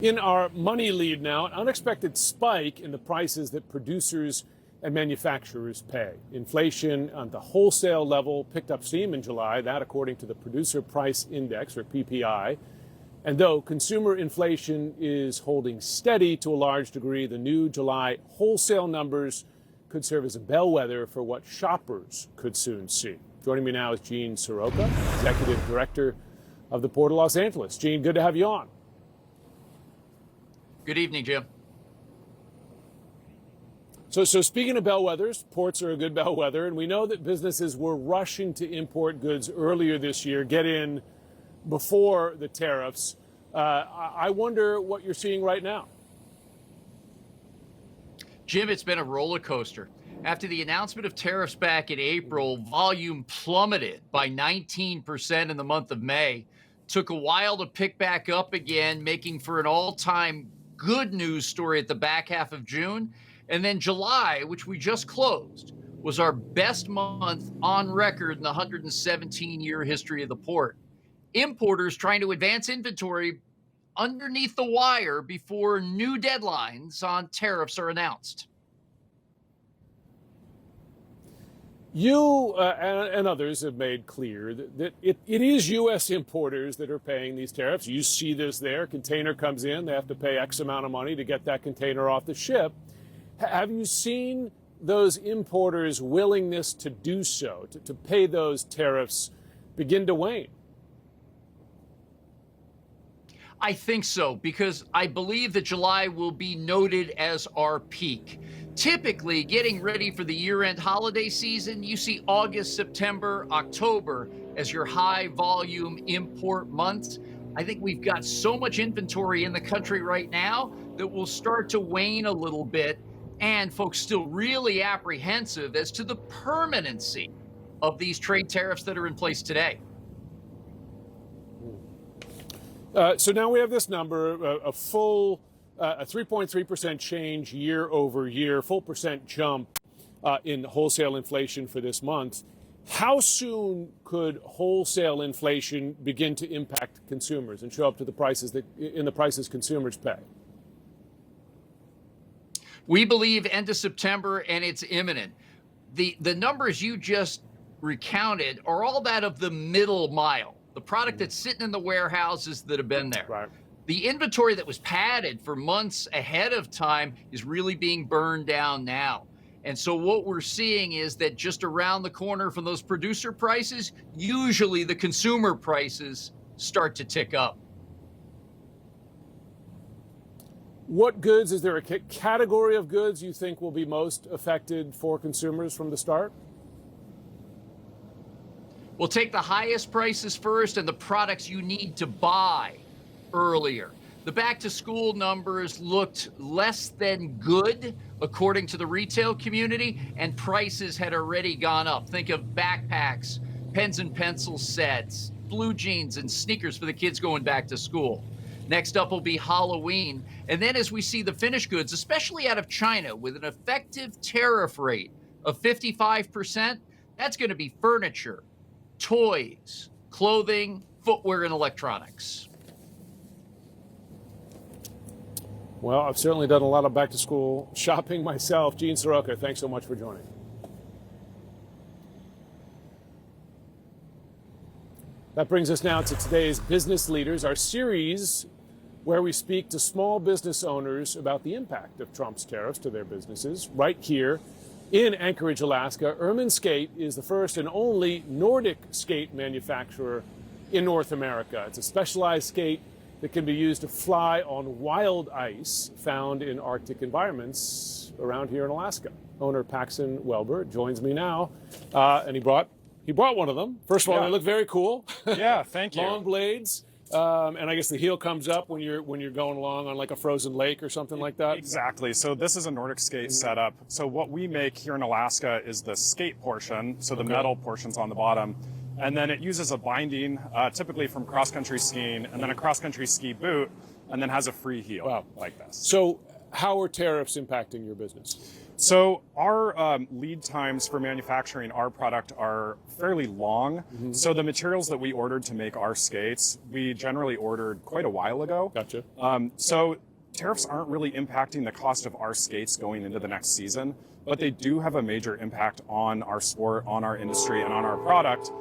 In our money lead now, an unexpected spike in the prices that producers and manufacturers pay. Inflation on the wholesale level picked up steam in July, that according to the Producer Price Index, or PPI. And though consumer inflation is holding steady to a large degree, the new July wholesale numbers could serve as a bellwether for what shoppers could soon see. Joining me now is Gene Soroka, Executive Director of the Port of Los Angeles. Gene, good to have you on. Good evening, Jim. So speaking of bellwethers, ports are a good bellwether, and we know that businesses were rushing to import goods earlier this year, get in before the tariffs. I wonder what you're seeing right now. Jim, it's been a roller coaster. After the announcement of tariffs back in April, volume plummeted by 19% in the month of May. Took a while to pick back up again, making for an all-time good news story at the back half of June. And then July, which we just closed, was our best month on record in the 117-year history of the port. Importers trying to advance inventory underneath the wire before new deadlines on tariffs are announced. You and others have made clear that it is U.S. importers that are paying these tariffs. You see this there. Container comes in. They have to pay X amount of money to get that container off the ship. Have you seen those importers' willingness to do so, to pay those tariffs, begin to wane? I think so, because I believe that July will be noted as our peak. Typically, getting ready for the year-end holiday season, you see August, September, October as your high-volume import months. I think we've got so much inventory in the country right now that will start to wane a little bit, and folks still really apprehensive as to the permanency of these trade tariffs that are in place today. So now we have this number, a 3.3% change year over year, full percent jump in wholesale inflation for this month. How soon could wholesale inflation begin to impact consumers and show up to the prices consumers pay? We believe end of September, and it's imminent. The numbers you just recounted are all that of the middle mile, the product that's sitting in the warehouses that have been there. Right. The inventory that was padded for months ahead of time is really being burned down now. And so what we're seeing is that just around the corner from those producer prices, usually the consumer prices start to tick up. What goods, is there a category of goods you think will be most affected for consumers from the start? We'll take the highest prices first and the products you need to buy earlier. The back to school numbers looked less than good according to the retail community, and prices had already gone up. Think of backpacks, pens and pencil sets, blue jeans, and sneakers for the kids going back to school. Next up will be Halloween. And then as we see the finished goods, especially out of China, with an effective tariff rate of 55%, that's going to be furniture, toys, clothing, footwear, and electronics. Well, I've certainly done a lot of back-to-school shopping myself. Gene Soroka, thanks so much for joining. That brings us now to today's Business Leaders, our series where we speak to small business owners about the impact of Trump's tariffs to their businesses. Right here in Anchorage, Alaska, Ermin Skate is the first and only Nordic skate manufacturer in North America. It's a specialized skate that can be used to fly on wild ice found in Arctic environments around here in Alaska. Owner Paxton Welber joins me now, and he brought one of them. First of all, they look very cool. Yeah, thank you. Long blades, and I guess the heel comes up when you're going along on like a frozen lake or something like that. Exactly. So this is a Nordic skate setup. So what we make here in Alaska is the skate portion, so the metal portion's on the bottom. And then it uses a binding, typically from cross-country skiing, and then a cross-country ski boot, and then has a free heel like this. So how are tariffs impacting your business? So our lead times for manufacturing our product are fairly long. So the materials that we ordered to make our skates, we generally ordered quite a while ago. Gotcha. So tariffs aren't really impacting the cost of our skates going into the next season, but they do have a major impact on our sport, on our industry, and on our product.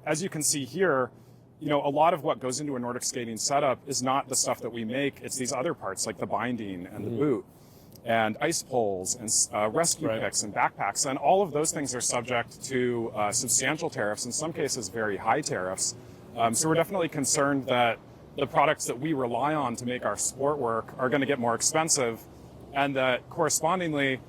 As you can see here, you know, a lot of what goes into a Nordic skating setup is not the stuff that we make. It's these other parts like the binding and the boot and ice poles and rescue picks and backpacks. And all of those things are subject to substantial tariffs, in some cases very high tariffs. So we're definitely concerned that the products that we rely on to make our sport work are going to get more expensive, and that correspondingly,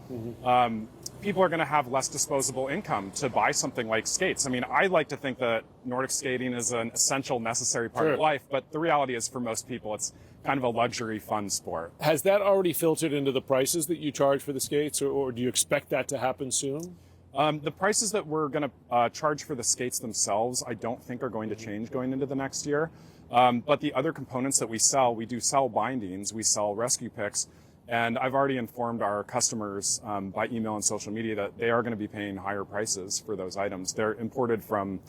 people are going to have less disposable income to buy something like skates. I mean, I like to think that Nordic skating is an essential, necessary part of life, but the reality is for most people, it's kind of a luxury, fun sport. Has that already filtered into the prices that you charge for the skates, or do you expect that to happen soon? The prices that we're going to charge for the skates themselves, I don't think are going to change going into the next year. But the other components that we sell, we do sell bindings, we sell rescue picks, and I've already informed our customers by email and social media that they are going to be paying higher prices for those items. They're imported from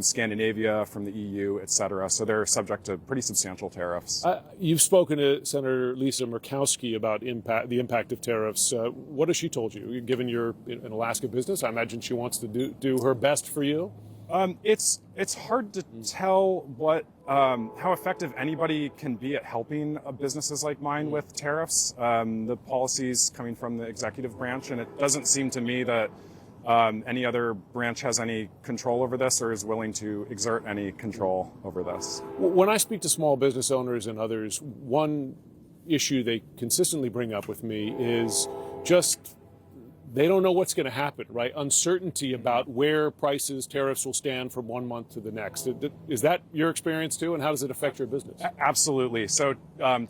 Scandinavia, from the EU, et cetera, so they're subject to pretty substantial tariffs. You've spoken to Senator Lisa Murkowski about the impact of tariffs. What has she told you? Given you're an Alaska business, I imagine she wants to do her best for you. It's hard to tell how effective anybody can be at helping businesses like mine with tariffs. The policies coming from the executive branch, and it doesn't seem to me that any other branch has any control over this or is willing to exert any control over this. When I speak to small business owners and others, one issue they consistently bring up with me is just they don't know what's going to happen, right? Uncertainty about where prices, tariffs will stand from one month to the next. Is that your experience too, and how does it affect your business? Absolutely. So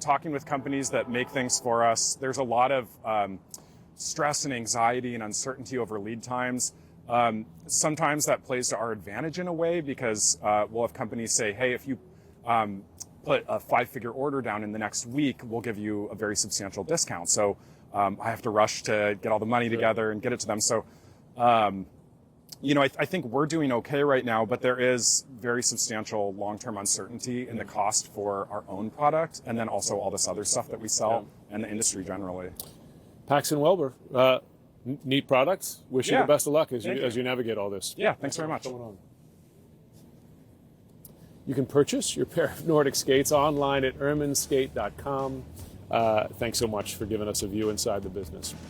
talking with companies that make things for us, there's a lot of stress and anxiety and uncertainty over lead times. Sometimes that plays to our advantage in a way because we'll have companies say, hey, if you put a 5-figure order down in the next week, we'll give you a very substantial discount. So I have to rush to get all the money together and get it to them. So, you know, I think we're doing okay right now, but there is very substantial long-term uncertainty in the cost for our own product and then also all this other stuff that we sell and the industry generally. Paxton Welber, neat products. Wish you the best of luck as you navigate all this. Yeah, thanks very much. You can purchase your pair of Nordic skates online at erminskate.com. Thanks so much for giving us a view inside the business.